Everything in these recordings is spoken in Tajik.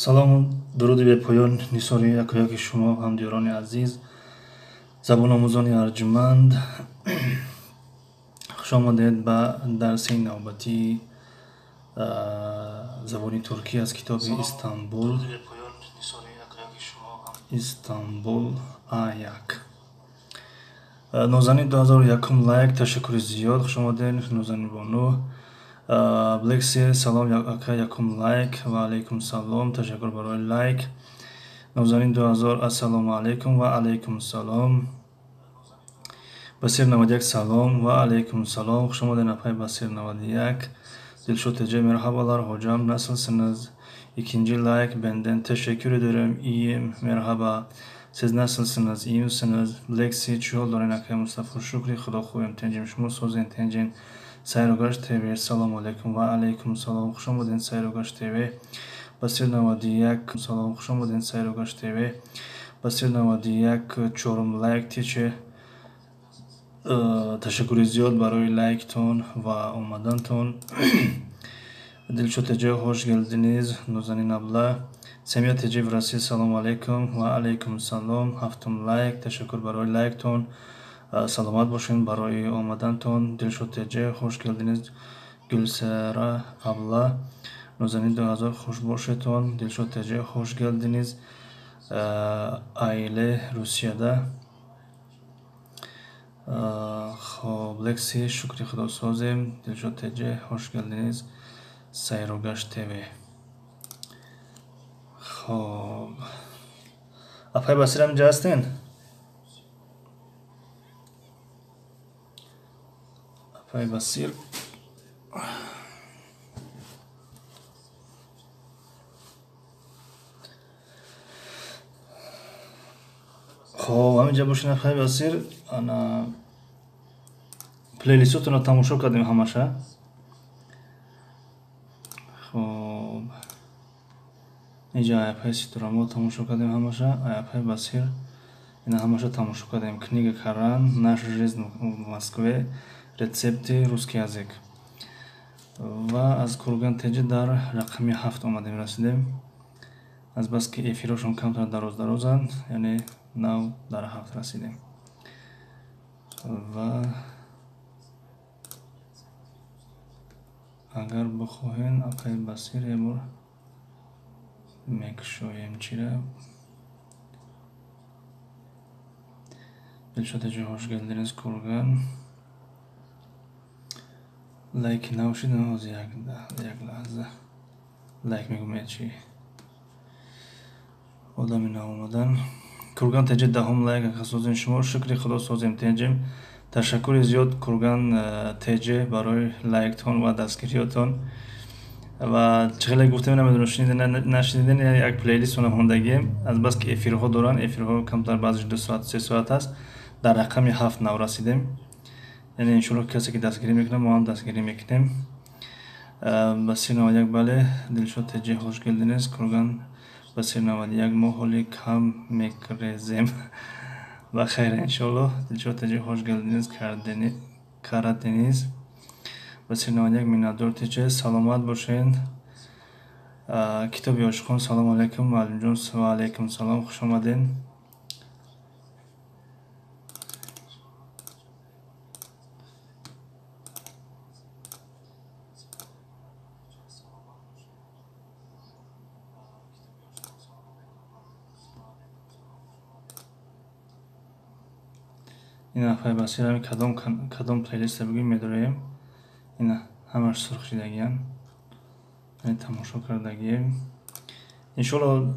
салому дуруди бепоён нисори якояки шумо ҳамдиёрони азиз, забономӯзони арҷуманд. хушомадед ба дарси навбатии забони туркӣ аз китоби Истанбул А1. Нозанин 2001 лайк, ташаккури зиёд. Хушомадед Нозанин Бону. Блекси салом якум лайк. Ва алейкум салом, ташаккур барои лайк. Нозанин 2000 ассалому алейкум. Ва алейкум салом. Басир 91 салом. Ва алейкум салом. Хушомадед апай Басир 91. Дилшод Теҷа мерҳабалар ҳоҷам насилсинез. İkinci like benden teşekkür ederim. İyiyim. Merhaba. Siz nasılsınız? İyi misiniz? Lexi Çiğoldoren Akay Mustafa Şükri Xudo xuyum tencim şumu sozin tencin Sayrogash TV. Selamu aleyküm ve aleyküm salam. Xuşomudin Sayrogash TV. Basir Navadiyak. Salam. Xuşomudin Sayrogash TV. Basir Navadiyak. Çorum like tiçe. Teşekkür ziyod baroy like ton ve omadan ton. Dilşod Teca hoş geldiniz. Nozanin abla. Semya Teca Vrasi selamu aleyküm ve aleyküm salam. Haftum like. Teşekkür baroy like ton. Salamat boşun baroy olmadan ton. Dilşod Teca hoş geldiniz. Gülsera abla. Nozanin 2000 hoş boşu ton. Dilşod Teca hoş geldiniz. Aile Rusya'da. Lexi Şükri Xudo sozim. Dilşod Teca hoş geldiniz. Sayrogash TV. Xo'p. Apay Basir ham jastin. Apay Basir. Xo'p, hamija bo'shin Apay Basir ana playlistotuni tomosha qildim hamasha. خب اینجا آیپای سیترامو تماشا کردیم همشا. آیپای بسیر اینا همشا تماشا کردیم. کнига Коран, наша жизнь в Москве, рецепты русский язык. ва аз Курган Теҷа дар рақами 7 омадем расидем. азбаски эфирашон камтар дарозанд, яъне нав дар 7 расидем. ва агар бихоҳен Апай Басир ебор мекушоем чира. Дилшод Теҷа хош келдинез Курган. Лайки навшидам ҳоз як лаҳза. Лайк мегӯмед чи? Одами наомадан. Курган Теҷа 10 лайк акасозин шумо. Шукри Худо созем теҷем. Ташаккури зиёд Курган Теҷа барои лайктон ва дастгириётон. ва чиқеле гуфтем намедонам нашниден як плейлистона хондагием. Азбаски эфирҳо доранд. Эфирҳо камтар баъзеш 2 соат 3 соат аст. Дар рақами 7 нав расидем. Яъне иншоалло касе ки дастгирӣ мекунад мо ҳам дастгирӣ мекунем. Басир 91 бале. Дилшод Теҷа хош келдинез Курган. Басир 91 мо ҳоли кам мекрезем. Ва хайр иншоалло. Дилшод Теҷа хош келдинез Карадениз. Басир 91 миннатдор Теҷа. Саломат бошед. Китоби Ошиқон салому алейкум. Муаллимҷон ва алейкум салом. Хуш омадед. ина Апай Басир ҳами кадом плейлиста бигӯй медораем. ина ҳамаш сурхшидагиян. яъне тамошо кардагием. иншоалло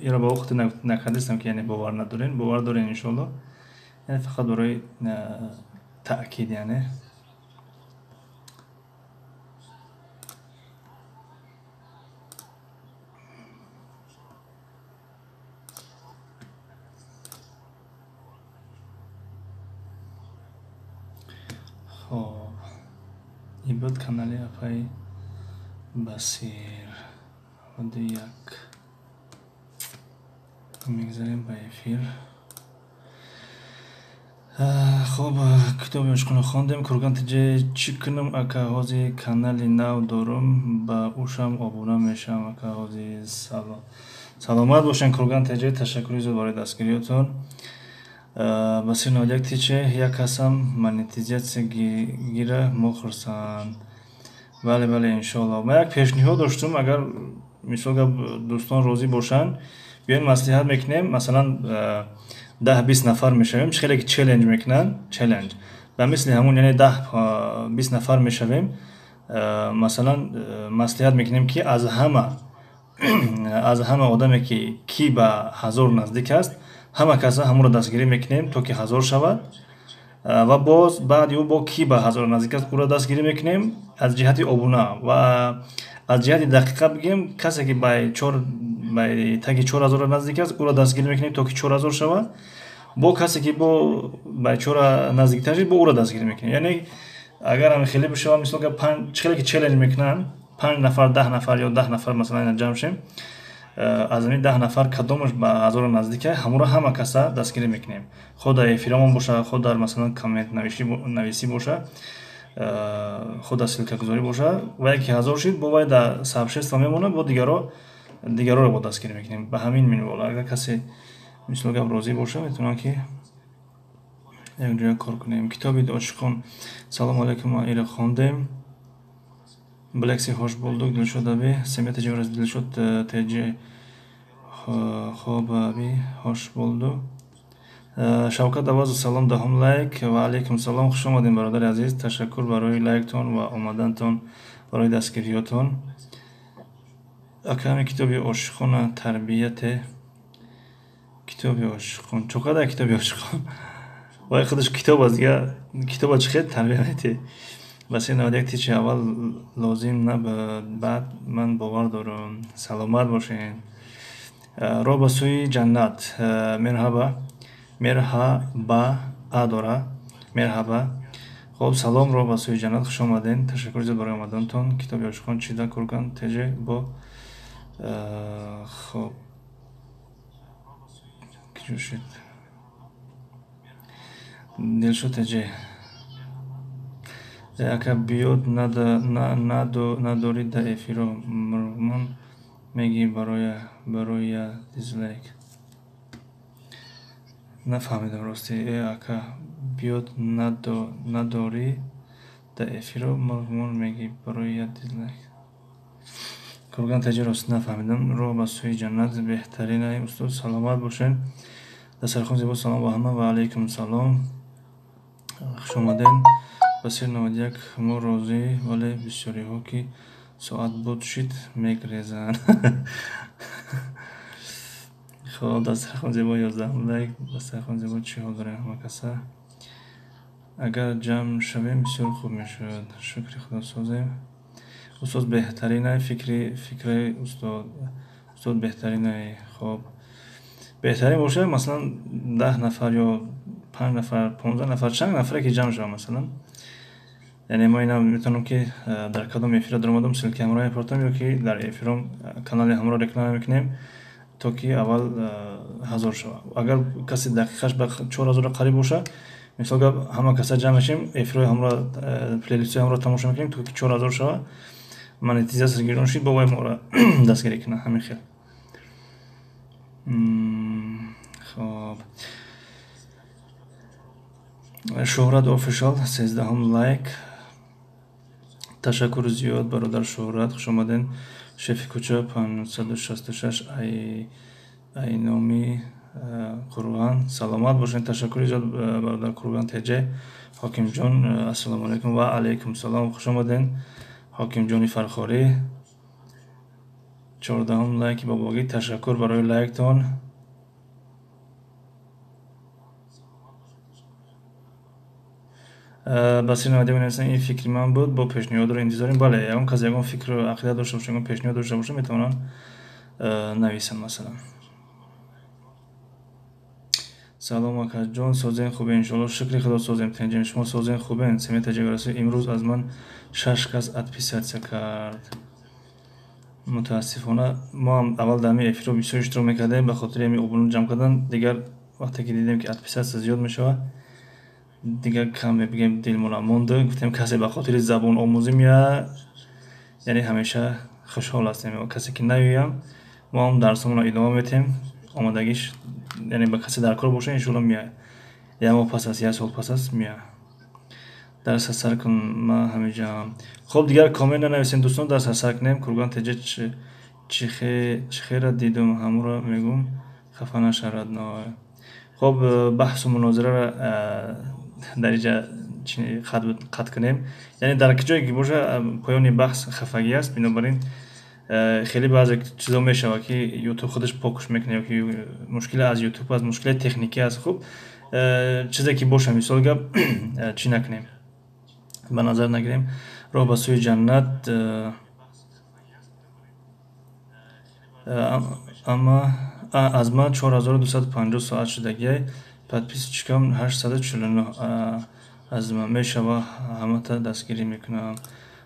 ира ба вақте накардистам ки яъне бовар надорен. Бовар дорен иншоалло. яъне фақат барои таъкид яъне. خب این بود کانال Апай Басир. حدود یک میگذاریم به افیر. خب کتابی اشکونه خواندم کرگان تجه چی کنم اکا هازی کانالی ناو دارم با اوشم آبونه میشم اکا هازی سلامت باشن کرگان تجه تشکری زود برای دستگیریتون بسیار نالیک تیچه یک کسم منیتیزیت گیره مخرسان بله انشالله من یک پیشنهاد داشتم اگر مثلا دوستان راضی باشن بیاین مصلحت میکنیم مثلا 10-20 نفر میشویم خیلی چالش میکنن چالش و مثل همون یعنی 10-20 نفر میشویم مثلا مصلحت میکنیم که از همه آدمی که کی به 1000 نزدیک است همه کسا همون را دستگیری میکنیم تا که 1000 شود و باز بعد او با کی به 1000 نزدیک است او را دستگیری میکنیم از جهت ابونا و از جهت دقیقه بگیم کسی که به 4 به تگ 4000 نزدیک است او را دستگیری میکنیم تا که 4000 شود با کسی که با به 4 نزدیک تر با او را دستگیری میکنیم یعنی اگر هم خیلی بشه مثلا که 5 خیلی که چالش میکنن 5 نفر 10 نفر یا 10 نفر مثلا جمع شیم از این 10 نفر کدومش به 1000 نزدیکه همون را همه کسا دستگیری میکنیم خود افیرامون باشه خود در مثلا کامنت نویسی باشه خود سلکه گذاری باشه و یکی 1000 شد با وای در سابشست میمونه با دیگرا رو با دستگیری میکنیم به همین منوال اگر کسی مثل گپ راضی باشه میتونه که یک جای کار کنیم کتابی عاشقان سلام علیکم ایره خواندیم بلکسی خوش بولدuk دلشد ابی سمیت جورز دلشد تجی خوب ابی خوش بولدuk شوکت آواز سلام دهم لایک و علیکم سلام خوش آمدین برادر عزیز تشکر برای لایکتون و آمدنتون برای دستگیریاتون اکامی کتابی عاشقان تربیت کتابی عاشقان چقدر کتابی عاشقان وای خودش کتاب از دیگه کتاب چقدر تربیت میته بس این یک تیچه اول لازم نه بعد من باور دارم سلامت باشین رو به سوی جنت مرحبا اداره مرحبا خب سلام رو به سوی جنت خوش آمدین تشکر زیاد برای آمدنتون کتاب عاشقان چیدا کرگان تجه با خب کی شد دلشو تجه اگر بیاد ندارید در افیرو مرمون میگی برای دیزلایک نفهمیدم راستی اگر بیاد نداری در افیرو مرمون میگی برای دیزلایک کرگان تجه راست نفهمیدم رو به سوی جنت بهترین استاد سلامت باشین دسترخون زیبا سلام با همه و علیکم سلام خوش آمدین بسیار 91 ما راضی ولی بسیاری ها که ساعت بود شد میگریزن خب دسترخون زیبا 11 لایک دسترخون زیبا چی حال داره همه کسا اگر جمع شویم بسیار خوب میشود شکر خدا سازیم استاد بهترینه فکر استاد بهترینه خب بهترین باشه مثلا 10 نفر یا 5 نفر 15 نفر چند نفره که جمع شوه مثلا یعنی ما اینا میتونم که در کدام افیر در اومدم سلک همراه پرتم یا که در افیرم کانال همراه رکلام میکنیم تا که اول 1000 شوه اگر کسی دقیقش به 4000 قریب باشه مثلا همه کسا جمع شیم افیر همراه پلیلیست همراه تماشا میکنیم تا که 4000 شوه مانیتیزاسیون گیرون شید با وای ما را دستگیری کنه همین خیلی خب شهرت آفیشال 13 لایک تشکر زیاد برادر شهرت خوش آمدین شفی کوچه 566 اینامی کرگان سلامت باشین تشکر زیاد برادر کرگان تجه حاکم جان السلام علیکم و علیکم سلام خوش آمدین حاکم جانی فرخاری 14 لایک باباگی تشکر برای لایکتون بس این آیده بنویسن این فکری من بود با پیشنهاد رو انتظاریم بله اون کسی اون فکر رو عقیده داشته باشه اون پیشنهاد داشته باشه میتونن نویسن مثلا سلام اکا جان سازین خوبه انشالله شکر خدا سازیم تنجیم شما سازین خوبه سمیت تجگرسی امروز از من 6 کس ادپیسیت کرد متاسفانه ما هم اول دمی افیر رو بسیار اشتراک میکردیم به خاطر همی ابونو جمع کردن دیگر وقتی که دیدیم که ادپیسیت زیاد میشه دیگه کم بگیم دلمون مونده گفتیم کسی به خاطر زبان آموزی یا یعنی همیشه خوشحال هستیم و کسی که نیویم ما هم درسمون رو ادامه میتیم آمادگیش یعنی به کسی در کار باشه انشالله میاد یا ما پس از 1 سال پس از میاد درس سر کن ما همینجا خب دیگر کامنت ننویسین دوستان درس سر کنیم کورگان تجه چی را دیدم همون را میگم خفه نشود نه خب بحث و مناظره را در اینجا قطع کنیم یعنی در کجایی که باشه پایان بحث خفگی است بنابراین خیلی بعضی چیزا میشه که یوتیوب خودش پاکش میکنه یا که مشکل از یوتیوب از مشکل تکنیکی است خب چیزی که باشه مثال گپ چی نکنیم به نظر نگیریم راه به سوی جنت اما از ما 4250 ساعت شدگی подписчикам چیکام 849 از ما میشه و همه تا دستگیری میکنم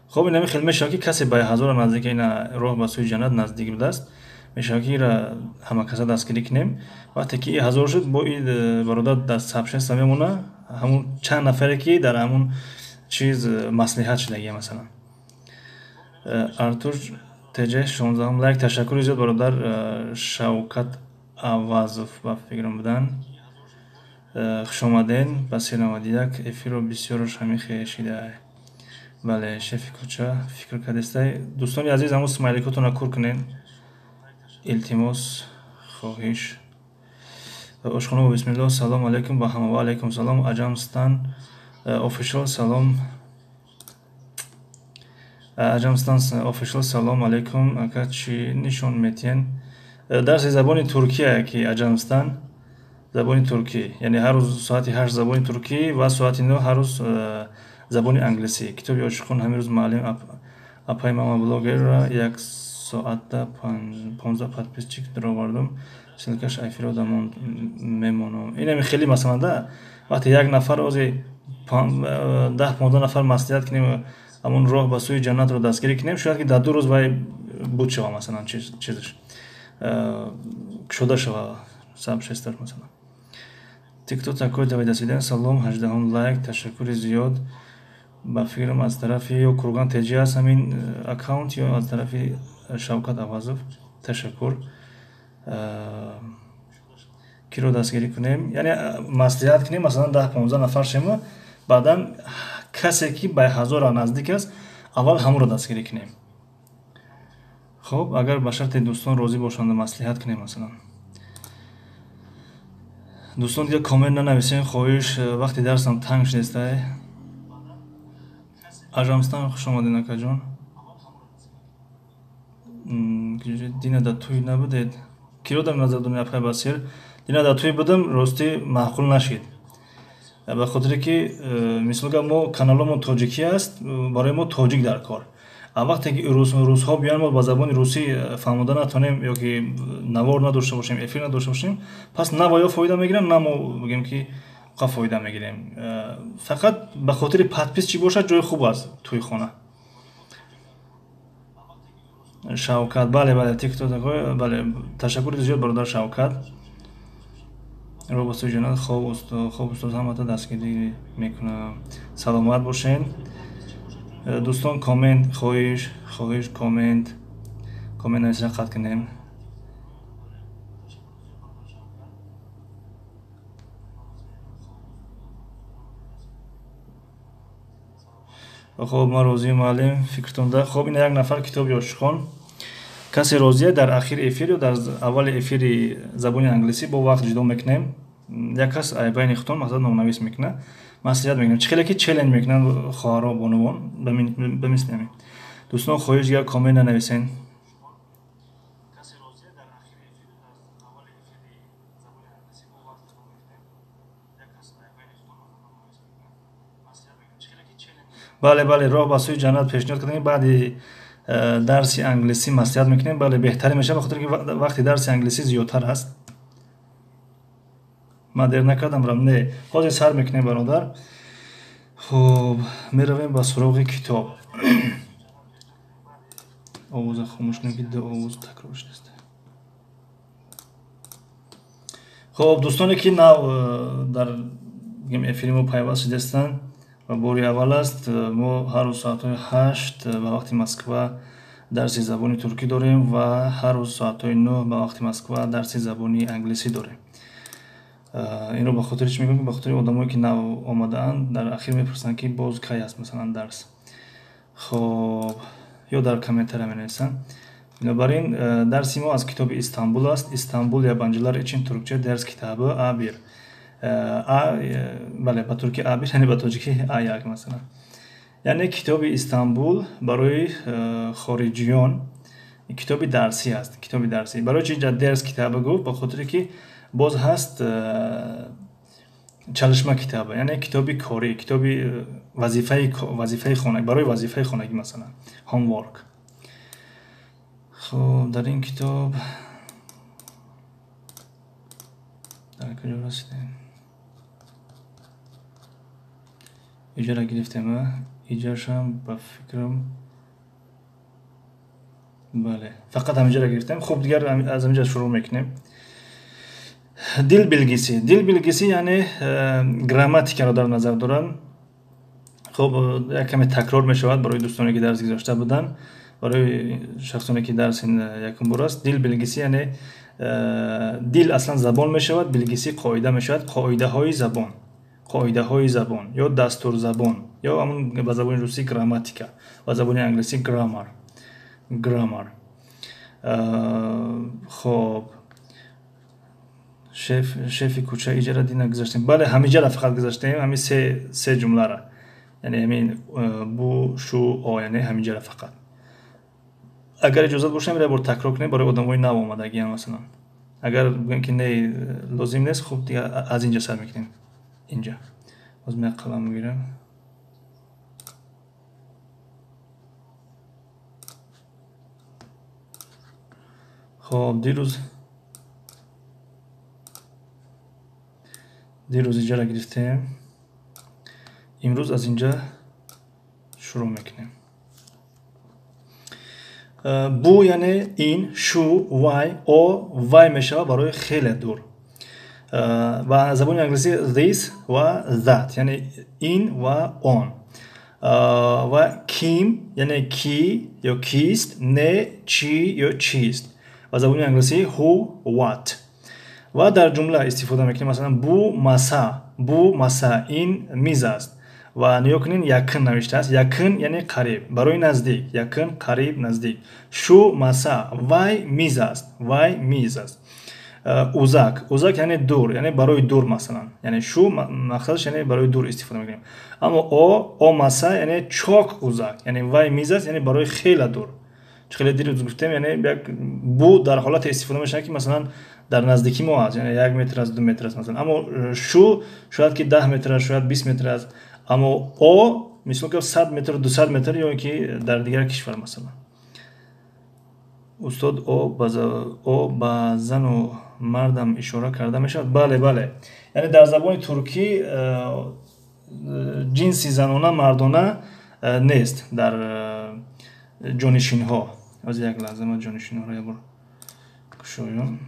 خب این خیلی میشه که کسی به 1000 نزدیک این راه به سوی جنت نزدیک بوده است میشه که را همه کسا دستگیری کنیم وقتی که 1000 شد با این برادر دست ثبت شد میمونه همون چند نفری که در همون چیز مصلحت شدگی مثلا артур تجه 16 лайк ташаккури зиёд бародар Шавкат Авазов ба фикрам будан хушомаден ба 391 эфирро бисёр шамихе шида бале шефи кӯча фикр кардестай дӯстони азиз ҳамун смайликотонро кур кунен илтимос хоҳиш ошхона бисмиллоҳ салому алайкум ба ҳама ва алайкум салом аҷамстан official салом Ajamstan official салом алейкум ака чӣ нишон метиҳен дарси забони туркия ки Ajamstan забони туркӣ яъне ҳар рӯз соати 8 забони туркӣ ва соати 9 ҳар рӯз забони англисӣ китоби ошиқон ҳамин рӯз маълим апаи мама блогерра 1 соата 15 подписчик даровардум силкаш эфирода мемонам инами хеле масалан да вақте як нафар ози 10-15 нафар маслиҳат кунем همون راه به سوی جنت رو دستگیری کنیم شاید که در 2 روز وای بود شوه مثلا چیزش شده شوه سب شستر مثلا تیک توک تکوی دوید دستیدن سلام 18 لایک تشکر زیاد با فکرم از طرف یا کورگان تجی هست همین اکاونت یا از طرف شوکت اوازوف تشکر کی رو دستگیری کنیم یعنی مصلحت کنیم مثلا 10-15 نفر شما بعدا کسی که به 1000 نزدیک است اول همون رو دستگیری کنیم خب اگر به شرط دوستان راضی باشند مصلحت کنیم مثلا دوستان دیگه کامنت ننویسین خواهش وقتی درسم تنگ شده Ajamstan خوش آمدین اکا جان دینا در توی نبودید کی رو در نظر دنیا افخای بسیر دینا در توی بودم راستی معقول نشید به خاطر که مثلا ما کانالمون تاجیکی است برای ما تاجیک در کار وقتی که روس‌ها بیان ما با زبان روسی فهمیدن نتونیم یا که نوار نداشته باشیم افیر نداشته باشیم پس نه ویا فایده میگیرن نه ما بگیم که قا فایده میگیریم فقط به خاطر پادپیس چی باشه جای خوب است توی خانه شوکت بله تیک توک بله تشکر زیاد برادر شوکت رو با سوی جنت خوب استاد هم تا دستگیری میکنم سلامت باشین دوستان کامنت خواهش کامنت نوشتن قطع کنیم خب ما راضی معلم فکرتون ده خب این یک نفر کتاب یاشخان کسی راضیه در اخیر افیر یا در اول افیر زبان انگلیسی با وقت جدا میکنیم یک کس بین اختون مقصد نامنویس میکنه مسئولیت میگیرن چخیلی که چلنج میکنن خواهرها بانوان بمیسن همین دوستان خواهش دیگر کامنت ننویسین بله راه به سوی جنت پیشنهاد کردیم بعد درس انگلیسی مسئولیت میکنیم بله بهتری میشه بخاطر که وقتی درس انگلیسی زیادتر هست ما دیر نکردم رم نه باز سر میکنیم برادر خب میرویم با سراغ کتاب آواز خاموش نگید آواز تکرارش نیست خب دوستانی که نو در بگیم افیری ما پیوست شدستن و بوری اول است. ما هر روز ساعت 8 به وقت مسکو درس زبانی ترکی داریم و هر روز ساعت 9 به وقت مسکو درس زبانی انگلیسی داریم. این رو به خاطر چی میگم؟ به خاطر آدمایی که نو آمدن در اخیر میپرسن که باز کی است مثلا درس. خب یا در کامنتر می‌نویسن. بنابراین درسی ما از کتاب استانبول است. استانبول yabancılar için Türkçe ders kitabı A1. بله به ترکی A1 یعنی به تاجیکی A1 مثلا. یعنی کتاب استانبول برای خارجیان کتاب درسی است. کتاب درسی. برای چی درس کتاب گفت؟ به خاطر که باز هست çalışma kitabı. یعنی کتابی کاری، کتابی وظیفه خانگی، برای وظیفه خانگی مثلا homework. خب در این کتاب در کجا رسیدیم؟ اینجا را گرفتیم. اینجاش هم به فکرم بله فقط همینجا را گرفتیم. خب دیگر از همینجا شروع میکنیم. دل bilgisi. دل bilgisi یعنی گراماتیک را در نظر دارم. خب یک کمی تکرار می شود برای دوستانی که درس گذاشته بودن. برای شخصانی که درس یکم بار است. دل bilgisi یعنی دل اصلا زبان می شود، bilgisi قاعده می شود. قاعده های زبان، قاعده های زبان یا دستور زبان یا همون به زبان روسی گراماتیکا و زبان انگلیسی گرامر. گرامر. خب شف کوچه ایجاره دینا گذاشتیم. بله همینجا را فقط گذاشتیم. همین سه جمله را، یعنی همین بو شو آ، یعنی همینجا را فقط. اگر اجازه باشه میره بار تکرار کنیم برای آدمای نو آمدگی هم مثلا. اگر بگیم که نه لازم نیست خب دیگه از اینجا سر میکنیم. اینجا باز من قلم میگیرم. خب دیروز اینجا را گرفتیم. امروز از اینجا شروع میکنیم. بو یعنی این، شو وای، او وای میشه برای خیلی دور. و زبان انگلیسی this و that یعنی این و on. و کیم یعنی کی یا کیست، نه چی یا چیست. و زبان انگلیسی who what. و در جمله استفاده میکنیم مثلا بو مسا این میز است. و نگاه کنین یکن نوشته است. یکن یعنی قریب، برای نزدیک. یکن قریب نزدیک. شو مسا وای میز است. وای میز است. اوزاک یعنی دور، یعنی برای دور مثلا. یعنی شو مقصدش یعنی برای دور استفاده میکنیم. اما او مسا یعنی چوک اوزاک، یعنی وای میز است یعنی برای خیلی دور. خیلی دیر گفتم یعنی یک بو در حالت استفاده میشه که مثلا در نزدیکی ما هست، یعنی 1 متر از 2 متر است مثلا. اما شو شاید که 10 متر است، شاید 20 متر است. اما او مثلا که 100 متر 200 متر یا که در دیگر کشور مثلا. استاد او با زن و مردم اشاره کرده میشد. بله یعنی در زبان ترکی جنسی زنانه مردانه نیست در جانشین ها. از یک لحظه ما جانشین ها را یه بار کشویم.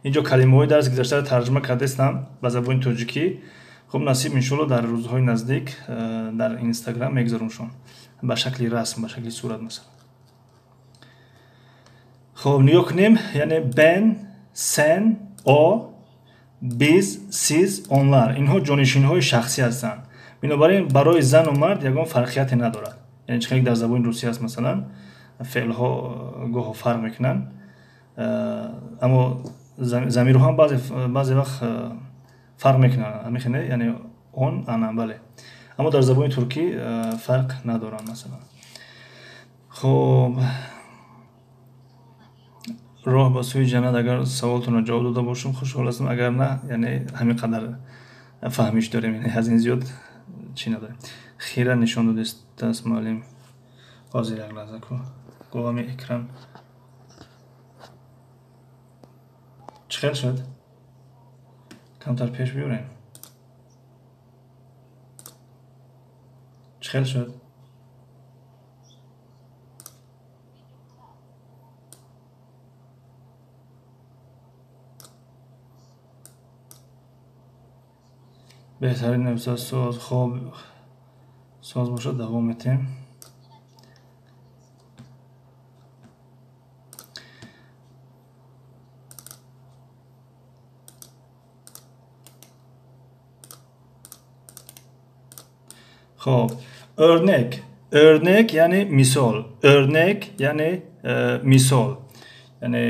اینجا کلمه های درس گذشته را ترجمه کردستم به زبان تاجیکی. خب نصیب انشالله در روزهای نزدیک در اینستاگرام میگذارمشون به شکل رسم، به شکل صورت مثلا. خب نگاه کنیم. یعنی ben, sen, o, biz, siz, onlar. اینها جانشین های شخصی هستند. بنابراین برای زن و مرد یگان فرقیتی ندارد. یعنی چون در زبان روسی است مثلا فعل ها گاه فرق میکنن، اما ضمیر ها هم بعضی وقت فرق میکنن میخونه، یعنی اون انا. بله اما در زبان ترکی فرق ندارن مثلا. خب راه به سوی جنت، اگر سوالتون رو جواب داده باشم خوشحال هستم، اگر نه یعنی همین قدر فهمیش داریم، یعنی از این زیاد چی نداریم. خیره نشان داده دست معلم حاضر یک لحظه کو قوام اکران چخیل شد کمتر پیش بیوریم. چخیل شد بهترین نویسنده ساز. خب ساز باشه دوام میتیم. خب örnek yani misal. Örnek yani misal. Yani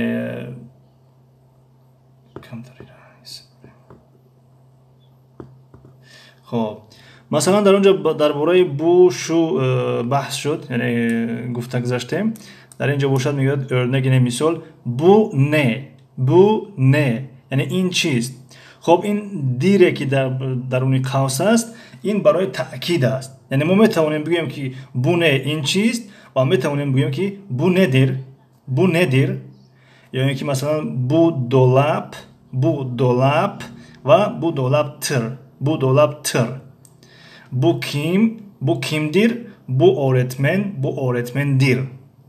خب مثلا در اونجا درباره بو شو بحث شد، یعنی گفته گذاشتیم. در اینجا باشد میگه örnek یعنی مثال. بو نه یعنی این چیست. خب این دیره که درون قوس است، این برای تأکید است. یعنی ما میتونیم بگیم که بو نه این چیست و میتونیم بگیم که بو ندیر. یعنی که مثلا بو دولاب و بو dolaptır. Bu kimdir? Bu öğretmendir.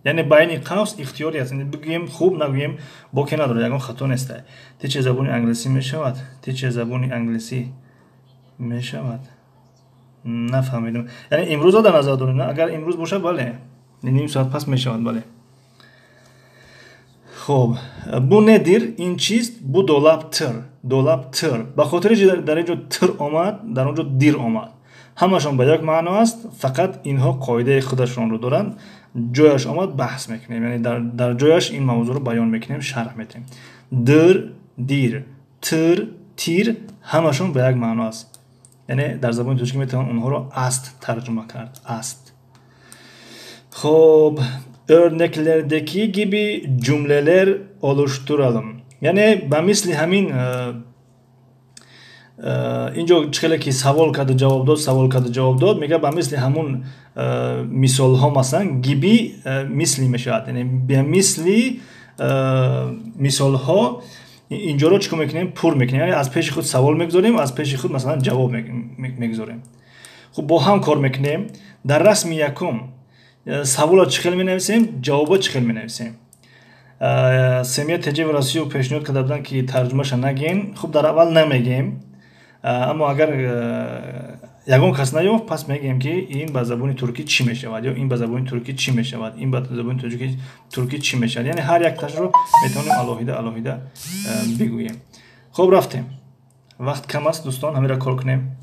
یعنی بین قوس اختیاری است. بگیم خوب نگویم با که نداره، یکم خطا نیست. چه زبانی انگلیسی میشود؟ چه زبانی انگلیسی میشود؟ نفهمیدم. یعنی امروز در نظر دارید نه؟ اگر امروز باشه بله، نیم ساعت پس میشود. بله. خب bu nedir؟ این چیست؟ bu dolaptır. به خاطر در اینجا تر آمد، در اونجا دیر آمد. همشون به یک معنا است، فقط اینها قاعده خودشون رو دارن. جایش آمد بحث میکنیم، یعنی در جایش این موضوع رو بیان میکنیم، شرح میکنیم. دیر، تر، تیر همشون به یک معنا است. یعنی در زبان ترکی میتونن اونها رو است ترجمه کرد. است. خب örneklerdeki gibi cümleler oluşturalım. Yani ben misli همین اینجا چخیلی که سوال کرده جواب داد میگه به مثل همون مثال ها مثلا گیبی مثلی میشود. یعنی به مثلی مثال ها اینجا رو چیکار میکنیم؟ پر میکنیم. یعنی از پیش خود سوال میگذاریم، از پیش خود مثلا جواب میگذاریم. خب با هم کار میکنیم. در رسم یکم سوالا چخیل مینویسیم، جوابا چخیل مینویسیم. سمیه تجیب راسیو پیشنهاد کرده بودن که ترجمهش نگین. خب در اول نمیگیم، اما اگر یگان کس نیافت پس میگیم که این به زبان ترکی چی میشود، یا این به زبان ترکی چی میشود، این به زبان ترکی چی میشود. یعنی هر یک تاش رو میتونیم الهیده بگوییم. خب رفتیم، وقت کم است دوستان، همین را کار کنیم.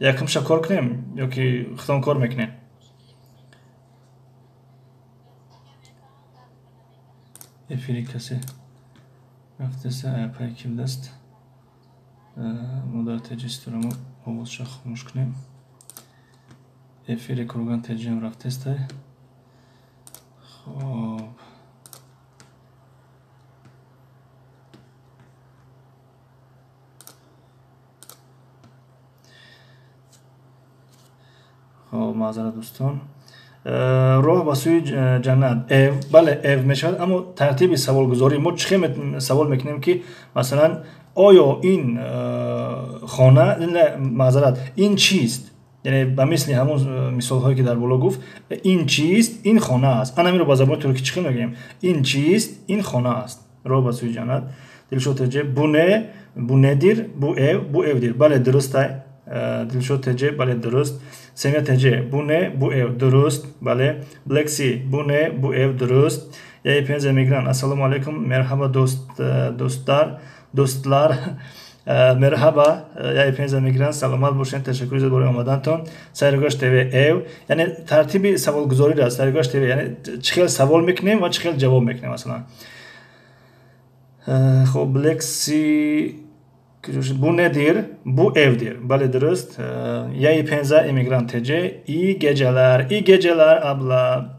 یکم شا کار کنیم یا که خودم کار میکنیم. افیری کسی رفتسته پای کم دست مدار تجیسترمو حواظ شا خموش کنیم. افیری کرگان تجیم رفتسته. خب معذرت دوستان. راه به سوی جنت. بله اف میشود، اما ترتیب سوال گذاری ما چه سوال میکنیم که مثلا آیا این خانه، معذرت، این چیست؟ یعنی به مثل همون مثال هایی که در بالا گفت، این چیست؟ این خانه است. انا میرو با زبان ترکی چی میگیم؟ این چیست؟ این خانه است. راه به سوی جنت. دلشو تجه bu nedir? Bu evdir. بله درسته. دلشو تجه بله درست. سمیه تجه bu ne? Bu ev. Durust. Bale. Bleksi. Bu ne? Bu ev. Durust. Ya hepiniz emigran. Assalamu alaikum. Merhaba dostlar. Merhaba. Ya hepiniz emigran. Selamat boşun. Teşekkür ederiz buraya olmadan. Sayırgaş TV ev. Yani tertibi saval guzori da. Sayırgaş TV. Yani çıkıl saval meknem ve çıkıl cevap meknem mesela. Xo'p, Bleksi. Bu nedir? Bu evdir. Bale durust. Ya penza emigran tece. İyi geceler. İyi geceler abla.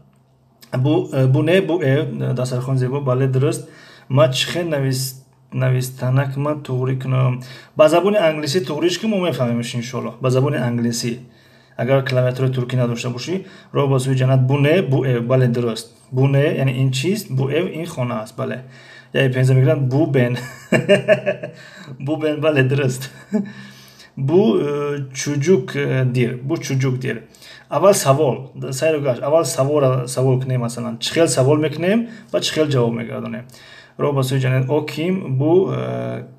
Bu ne? Bu ev. Dasarxon zebo. Bale durust. Ma chxe navistanak ma to'g'ri kunam. Ba zaboni anglisi to'g'rish ki ma mefahmimish inshaalloh. Ba zaboni anglisi. Agar klaviatura turki nadashta boshi, roh ba suyi jannat. Bu ne? Bu ev. Bale durust. Bu ne? Yani in chist. Bu ev in xona ast. Bale. Ya penza emigran bu ben. Bu ben bale durust. Bu çocukdir. Bu çocukdir. Aval savol. Sayrogash. Aval savol kine masalan. Chkhel savol meknem va chkhel javob megardone. Ro ba so'y janat o kim? Bu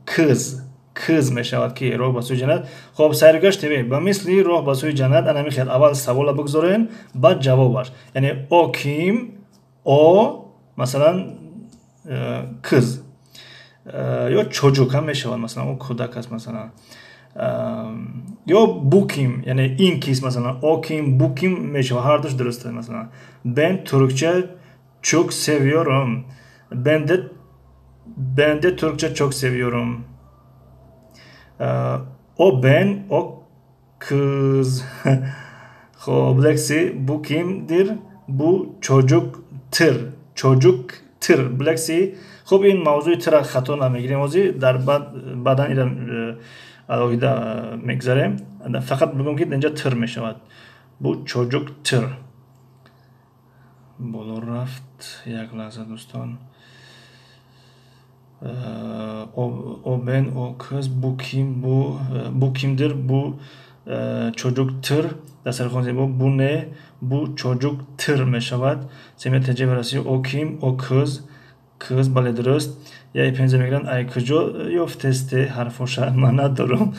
qiz. Qiz meshavad ki ro ba so'y janat. Xo'p, sayrogash tebe. Ba misli ro ba so'y janat ana mikhel aval savola bigzoren ba javobash. Ya'ni o kim? O masalan qiz. Yo çocuk ham meshavad masalan o kudak ast masalan. Yo bu kim? Yani inkis mesela o kim bu kim meşhur hardır dürüst mesela. Ben Türkçe çok seviyorum. Ben de Türkçe çok seviyorum. O ben o kız. Blacksy bu kimdir? Bu çocuktur. Çocuktur. Blacksy. خب این موضوع تر خطا نمیگیریم موضوع در بعدن ایران alohida megzarem. Fakat bugün ki اینجا tır میشود. Bu çocuk tır. Bolo raft. یک لحظه دوستان. O ben o kız bu kim bu kimdir bu çocuk tır. Dasar konuşuyor bu ne bu çocuk tır میشود. Semya tecrübesi o kim o kız bale درست. یا پنځه میگن ای کجا یافتسته حرفش من ندارم.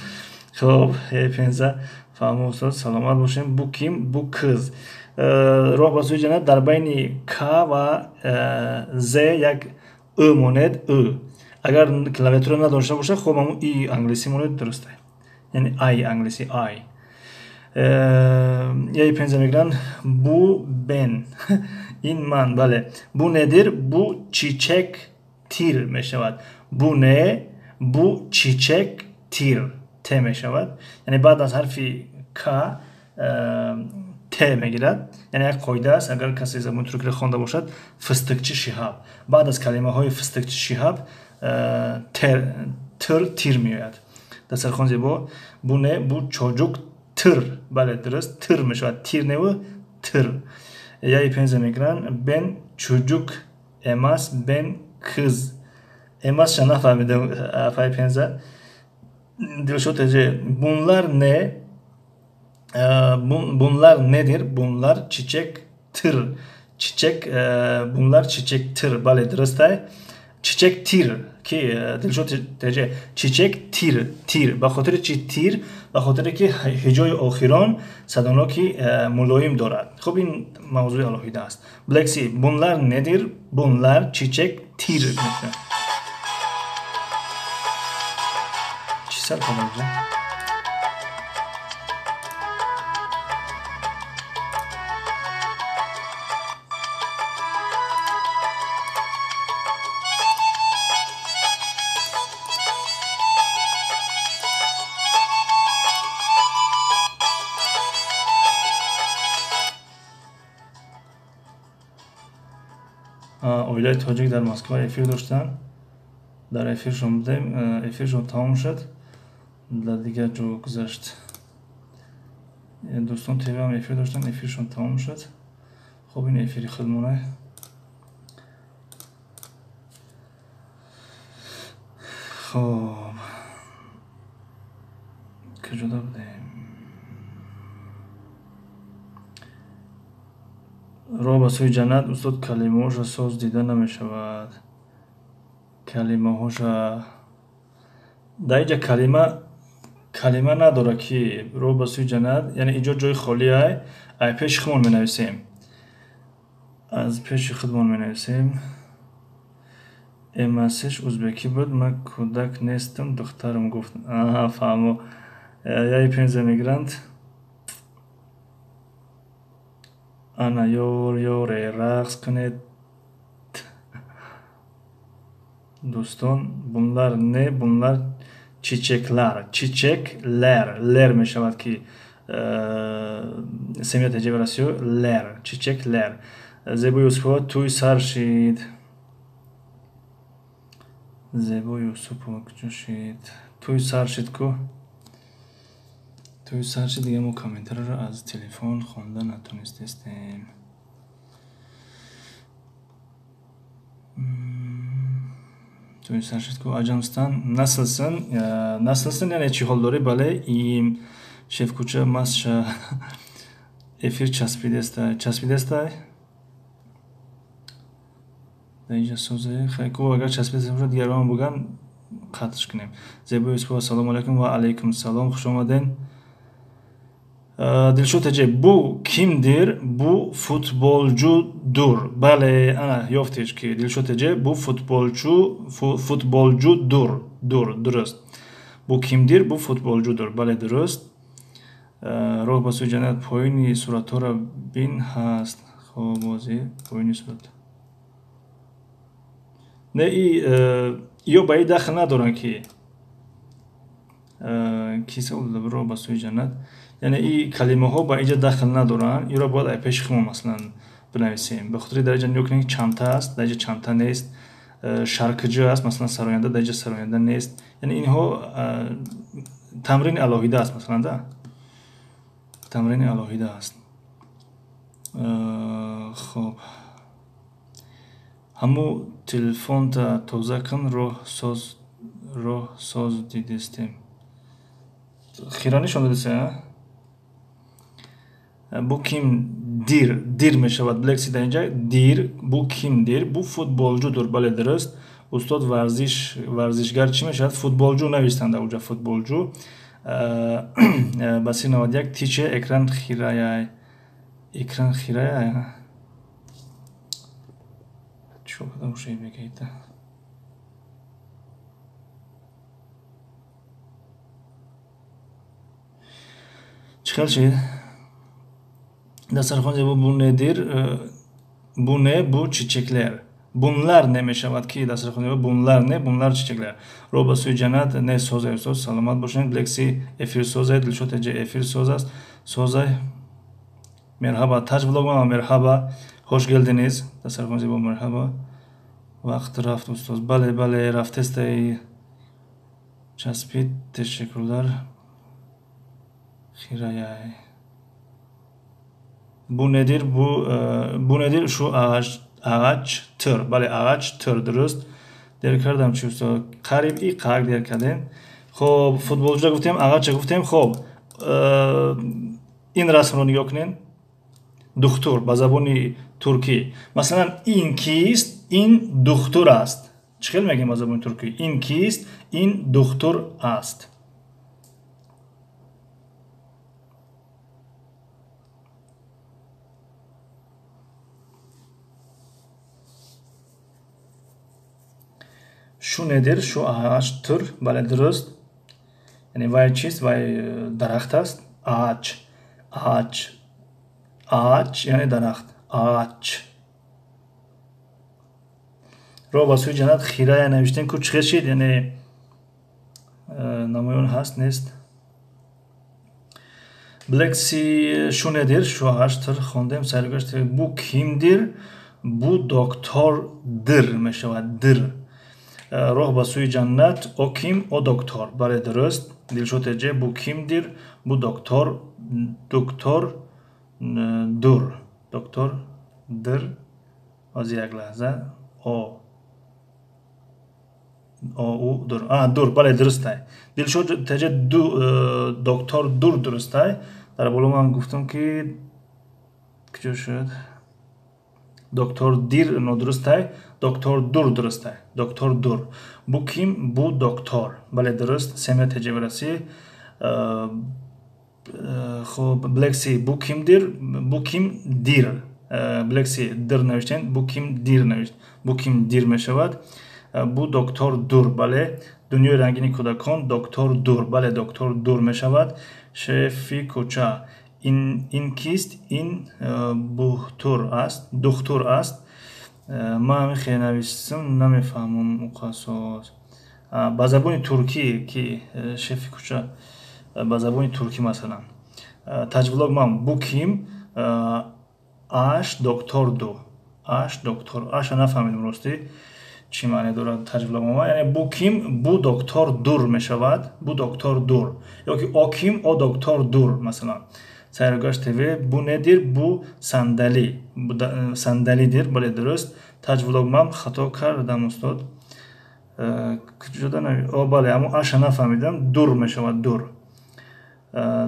خب پنځه فهموسا سلامت باشیم. Bu kim bu kız. راه بازوی جنت در بین ک و ز یک ا مونed ا. اگر کلاویاتور نداشته باشه خب همون ای انگلیسی مونed درسته. یعنی ay انگلیسی ay. Ya penzə میگن bu ben. این من بله. Bu nedir? Bu çiçektir meşevat. Bu ne? Bu çiçektir. T meşevat. Yani بعد از harfi K T میگیرد. یعنی یک قاعده است اگر کسی زبان ترکی را خوانده باشد فستقچی شهاب. بعد از کلمه های فستقچی شهاب تیر میآید. در سرخوان زیبا bu ne? Bu çocuktur. بله درست. تر میشود. تیر نه و tır. Ya penzə میگن ben çocuk emas ben kız. Emas şana fahmidim afay penzə. Dilşotece bunlar ne? Bunlar nedir? Bunlar çiçektir. Bunlar çiçektir. Bale درسته. Çiçektir ki dilşotece çiçektir. Ba خاطر چی تیر؟ به خاطر که هجای آخران صداناکی ملایم دارد. خب این موضوع الهیده است. Blacksy bunlar nedir? Bunlar çiçektir. Çisel kadar güzel. اویلای تاجیک در مسکو افیر داشتن در افیرشون بودیم افیرشون تمام شد در دیگه جو گذشت دوستان تیوی هم افیر داشتن افیرشون تمام شد خب این افیری خودمونه خب کجا بودیم راه به سوی جنت استاد کلمه هاش ساز دیده نمی شود کلمه هاش در اینجا کلمه نداره که راه به سوی جنت یعنی اینجا جای خالی های پیش خودمون می نویسیم از پیش خودمون می نویسیم امسش ازبکی بود من کودک نیستم دخترم گفت فهمو یا پنزه میگرند ana yore raqs کنید دوستان bunlar ne bunlar çiçekler mi şabat ki semiyat eceverasyo çiçekler Zebo Yusuf'a tuy sarşid Zebo Yusuf'a küçüşid tuy sarşid ku توی سرچ دیگه ما کامنتر رو از تلفن خوانده نتونستیم توی سرشت کو Acamstan nasılsın? Nasılsın yani çi hal dori? Bale iyiyim. Şef kuça masşa efir çaspidestay. Çaspidestay? Dayıca sözü. Ku agar çaspidestay diğer zaman bugün katış kınım. Zebu ispo selamun aleyküm ve aleyküm selam. Hoş geldin. Dilşot Ece, bu kimdir? Bu futbolcudur. Bale, ana yoftiş ki Dilşot Ece, bu futbolcudur. Dürüst. Bu kimdir? Bu futbolcudur. Bale dürüst. Roh basıyor cennet poyni suratora bin hast. Xobozi poyni surat. Ne iyi iyo bayi daxil nadoran ki. Kisi oldu roh basıyor cennet. Yani iyi kalime ha ba iyice daxil nadoran. İro باید ای پیش خمو مثلا بنویسیم. به خاطر درجه نیوکنی çanta است. درجه çanta نیست. Şarkıcı است. Mesela sarayında derece sarayında نیست. Yani اینها تمرین الهیده است مثلا da. تمرین الهیده است. خب همو تلفن تا توزه کن روح ساز دیدستیم. خیرانی شونده دیسه ها؟ Bu kimdir? Dir meşavat Black deyince dir. Bu kimdir? Bu futbolcudur. Böyle dürüst. Ustad varzişgar çi meşavat? Futbolcu nevistan da uca futbolcu. Basi navadyak tiçe ekran xiraya. Ekran xiraya. Çok adam şey bekeydi. Çıkar şey. Dasturxon bu nedir? Bu ne? Bu çiçekler. Bunlar ne meşavat ki dasturxon bunlar ne? Bunlar çiçekler. Roba suyu cennet ne sozay söz salamat boşun Blaxi efir sozay Dilşot Ece efir sozas sozay. Merhaba Taç vloguma merhaba. Hoş geldiniz. Dasturxon bu merhaba. Vakti raft ustaz. Bale raftestay. Çaspit teşekkürler. Xirayay. Bu nedir? Bu nedir? Şu ağaçtır. Bale ağaçtır dürüst. Der kardam çusto. Qarib i qag der kadin. Xo'p, futbolcuga guftem, ağaçga guftem. Xo'p. In rasmro nigoh kinin. Doktor, ba zaboni turki. Masalan, in kist, in doktor ast. Chi xel megim ba zaboni turki? In kist, in doktor ast. Şu nedir? Şu ağaçtır. Bale dürüst. Yani vay çiz, vay daraxt ast. Ağaç yani daraxt. Ağaç. Roba suyu cennet xiraya nevişten ku çıkışıydı. Yani namayon hast nest. Blaxi şu nedir? Şu ağaçtır. Xondem sergaçtır. Bu kimdir? Bu doktordur. Meşavadır. Roh basuyu cennet o kim? O doktor. Bale dürüst. Dilşot Ece bu kimdir? Bu doktor. Doktordur. Az yak lahza. O dur. Dur. Bale dürüstay. Dilşot Ece doktordur dürüstay. Dar boluman guftum ki küçük şöyle. Doktor dir no dürüstay. Doktor dur dürüstay. Doktor dur. Bu kim? Bu doktor. Bale dürüst. Semre tecevüresi. Blaxi bu kimdir? Bu kimdir? Blaxi dir nevişten. Bu kimdir nevişten. Bu kimdir meşavat. Bu doktor dur. Bale. Dünya rengini kudakon. Doktor dur. Bale doktor dur meşavat. Şefi koça. In kist in buhtur ast. Doktor ast. ما خیلی نوشتم نمیفهمم مقصود با زبان ترکی که شفی کوچه با زبان ترکی مثلا تجویلوگ من bu kim aş doktor aş nefهمیدم راستی چی معنی داره تجویلوگ ما یعنی bu kim bu doktordur meşavat bu doktordur yok ki o kim o doktordur mesela Sergaç TV bu nedir? Bu sandali. Bu da, sandalidir. Böyle dürüst. Tac vlogmam xato kardam ustad. جدا بله اما اش نفهمیدم دور میشود دور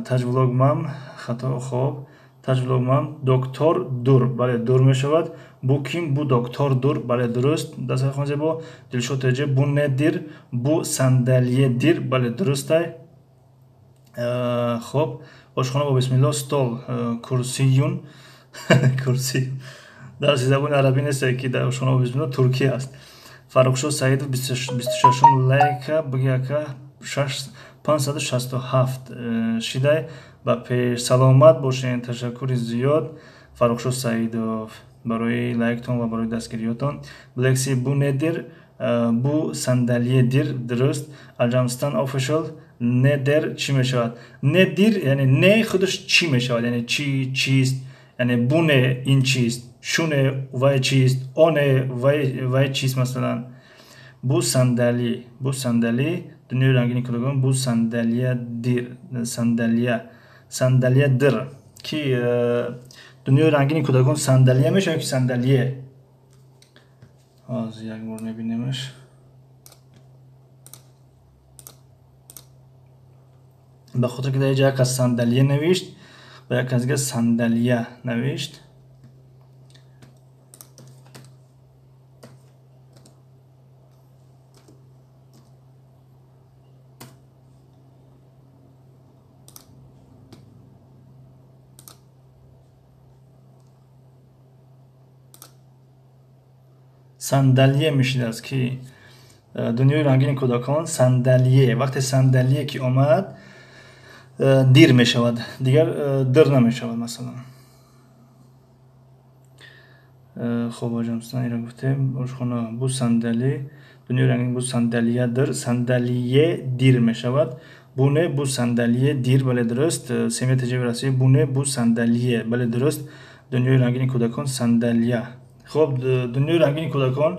تجولگمام خطا خوب تجولگمام دکتر دور بله دور میشود بو کیم بو دکتر دور بله درست دست خونزه با دلشوت تجه بو ندیر بو صندلیه دیر بله درسته خوب آشخانه با بسم الله стол کرسیون کرسی در زبان عربی نیست که در آشخانه با بسم الله ترکی است فرخشو سعیدов 26 лайка бгяка 567 шидай ба пеш саломат бошед ташаккури зиёд фаррухшо саидов барои лайктон ва барои дастгириётон блекси бу недир бу сандалие дир дуруст аҷамстан official недер чӣ мешавад недир яъне не худаш чӣ мешавад яъне чӣ чист яъне буне ин чист шуне вай чист оне вай чист масалан бу сандали дунёи рангини кӯдакон бу сандалия дир ки дунёи рангини кӯдакон сандалия мешавад ки сандалие ҳозир як бор мебинемаш ба хотир ки дар ҷа як кас сандалия навишт ва як кас дига сандалия навишт сандалие мешидаст ки дунёи рангини кӯдакон сандалие вақте сандалие ки омад дир мешавад дигар дир намешавад масалан хоб аҷамстан ира гуфтем ошхона бу сандали дунёи рангини бу сандалия дир сандалие дир мешавад буне бу сандалие дир бале дуруст семия таҷаби расӣ буне бу сандалие бале дуруст дунёи рангини кӯдакон сандалия خب دنیای رنگین کودکان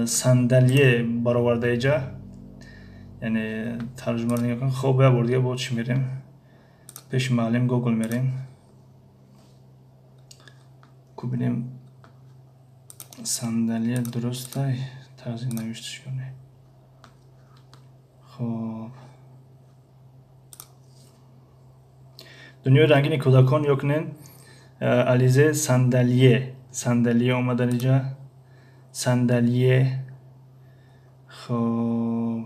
صندلیه برآورده اینجا یعنی ترجمه رو نگاه کن خب یا بردیگه با چی میریم پیش معلم گوگل میریم کو بینیم صندلیه درسته ترجمه نوشتش کنه خب دنیای رنگین کودکان یا کنین علیزه صندلیه اومدن اینجا صندلیه خب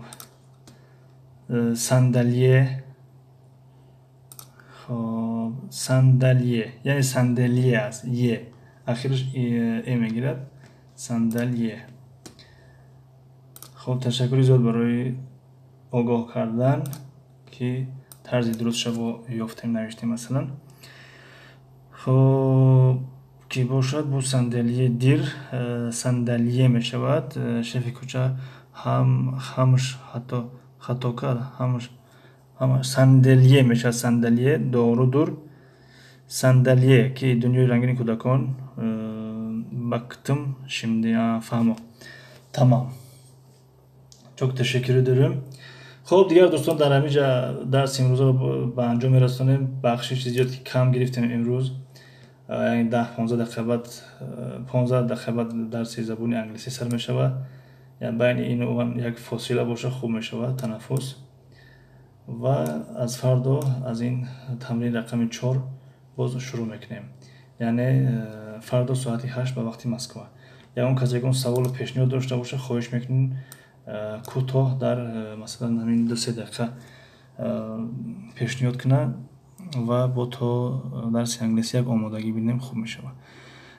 صندلیه خب صندلیه یعنی صندلیه است یه آخرش ای میگیرد صندلیه خب تشکری زیاد برای آگاه کردن که طرز درست شو یافتیم نوشتیم مثلا خب ки бошад бу сандалие дир сандалие мешавад шефи кӯча ҳамш хато кард ҳамаш сандалие мешавад сандалие дору дур сандалие ки дунёи рангини кӯдакон бактым шимди фаҳмо тамом чок ташаккур дорем хуб дигар дӯстон дар ҳаминҷа дарси имрӯзро ба анҷом мерасонем бахшиши зиёд ки кам гирифтем имрӯз 10-15 дақиқа баъд дарси забони англисӣ сар мешавад байни ин як фосила боша хуб мешавад танаффус ва аз фардо аз ин тамрин рақами 4 боз шурӯъ мекунем яъне фардо соати 8 ба вақти Москва ягон кас ягон саволу пешниҳод дошта боша хоҳиш мекунем кӯтоҳ дар масалан ҳамин 2-3 дақиқа пешниҳод кунад ва бо то дарси англисӣ як омодагӣ бинем хуб мешавад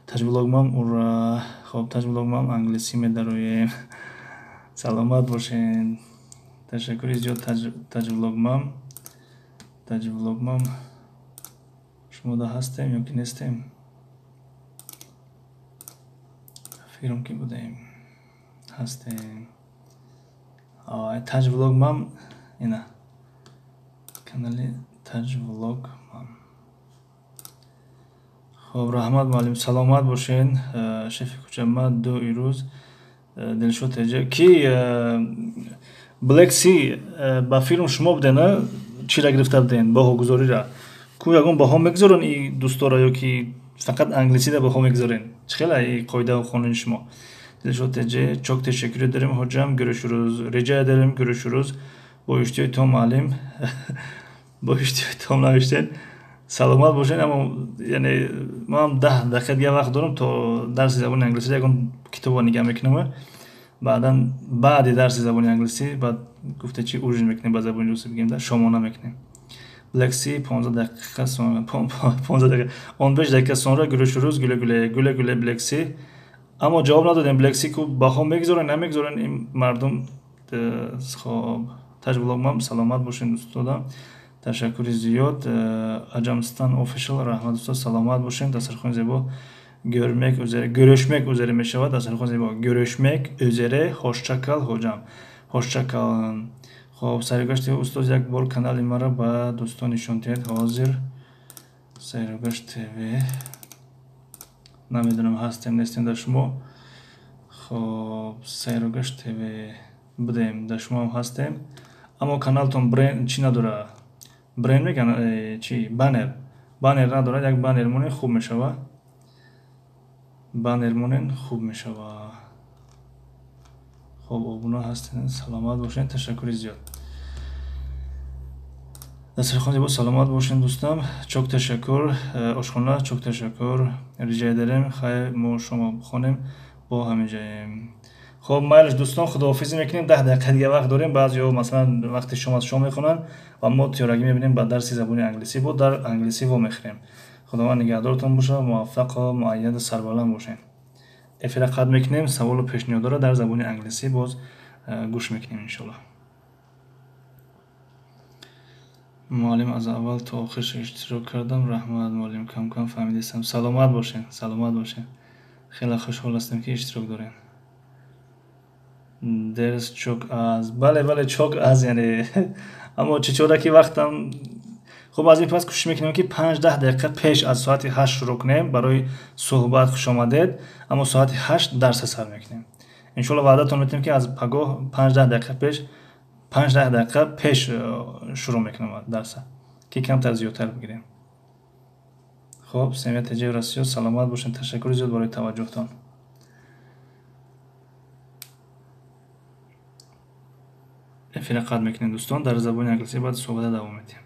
таҷвилогмам ура хоб таҷвилогмам англисӣ медароем саломат бошед ташаккури зиёд таҷвилогмам шумода ҳастем ё ки нестем фикрам ки будем ҳастем таҷвилогмам ина канали таҷвилог хоб раҳмат муаллим саломат бошед шефи кӯча ма ду ирӯз дилшод теҷа ки Black Sea ба филм шумо будена чира гирифта буден баҳогузорира ку ягон баҳо мегузорон и дӯстора ё ки фақат англисида баҳо мегузорен чӣ хела и қоидау қонуни шумо Dilşod Ece, çok teşekkür ederim hocam. Görüşürüz. Rica ederim. Görüşürüz. Bu işte tam alim. Bu işte tamlamıştın. Salomat باشین اما یعنی ما هم 10 دقیقه دیگه وقت دارم تا درس زبان انگلیسی یکم کتاب نگاه میکنم بعدا بعد درس زبان انگلیسی بعد گفته چی اورژین میکنیم با زبان روسی بگیم در شما نمیکنیم لکسی 15 دقیقه sonra 15 دقیقه 15 دقیقه sonra görüşürüz güle güle güle güle بلکسی اما جواب ندادیم بلکسی کو بخوام میگذارن نمیگذارن این مردم خب تاج بلوگم سلامت باشین دوستان تشکر زیاد Acamistan official rahmat usta selamat باشین dasturxon zebo görmek üzere görüşmek üzere meşava dasturxon zebo görüşmek üzere hoşça kal hocam hoşça kalın خب سرگشت استاد یک بار کانال مرا با دوستان نشون داد حاضر سرگشت تv نمیدونم هستیم نیستیم در شما خب سرگشت تv بودیم در شما هم هستیم اما کانالتون برند چی نداره برند میگن چی بانر نداره یک بانر مونه خوب میشوه بانر مونن خوب میشوه خب ابونا هستین سلامت باشین تشکر زیاد dasturxon zebo salomat باشین دوستم çok teşekkür oshxona çok teşekkür rica ederim خیر ما شما بخونیم با همینجاییم خب مایلش دوستان خداحافظی میکنیم 10 دقیقه دیگه وقت داریم بعضیا مثلا وقتی شما میخونن و ما تیورگی میبینیم بعد درس زبان انگلیسی بود در انگلیسی و میخونیم خداوند نگهدارتون باشه موفق و مؤید سربلند باشین افیرا قد میکنیم سوال و پیشنهاد را در زبان انگلیسی باز گوش میکنیم ان شاء الله معلم از اول تا آخرش اشتراک کردم رحمت معلم کم کم فهمیدم سلامت باشین خیلی خوشحال هستم که اشتراک دارین درس چوک از بله چوک از یعنی اما چطوره که وقتم خب از این پس کوشش میکنیم که 5-10 دقیقه پیش از ساعت 8 شروع کنیم برای صحبت خوش آمدید اما ساعت 8 درس سر میکنیم ان شاء الله وعدتون میدیم که از پگاه 5-10 دقیقه پیش 5-10 دقیقه پیش شروع میکنیم درس که کمتر زیادتر بگیریم خب سمیت جای راسیو سلامت باشین تشکر زیاد برای توجهتان افیرا قد میکنیم دوستان در زبان انگلیسی بعد صحبت دوام میدیم